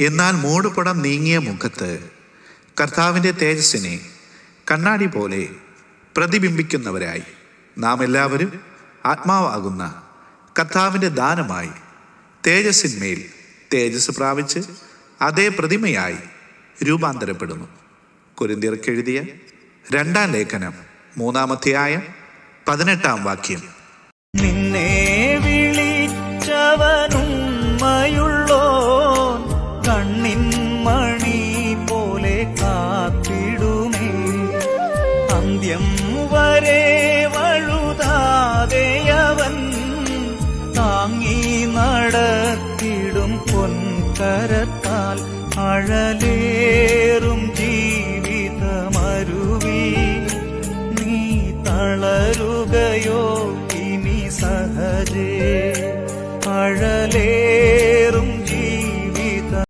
എന്നാൽ മൂടുപടം നീങ്ങിയ മുഖത്ത് കർത്താവിൻ്റെ തേജസ്സിനെ കണ്ണാടി പോലെ പ്രതിബിംബിക്കുന്നവരായി നാം എല്ലാവരും ആത്മാവാകുന്ന കർത്താവിൻ്റെ ദാനമായി തേജസ്സിന്മേൽ തേജസ് പ്രാപിച്ച് അതേ പ്രതിമയായി രൂപാന്തരപ്പെടുന്നു. കൊരിന്ത്യർക്ക് എഴുതിയ 2-ാം ലേഖനം 3-ാം അധ്യായം 18-ാം വാക്യം. നിന്നെ വിളിച്ചവനുമ്മയുള്ളോൻ കണ്ണിൻ മണി പോലെ കാത്തിടുമേ. അന്ത്യം വരെ വഴുതാതെയവൻ താങ്ങി നടത്തിടും പൊൻകരത്താൽ. അഴലേറും ജീവിതമരുവി നീ തളരുകയോ ഇനി സഹജേ. അഴലേ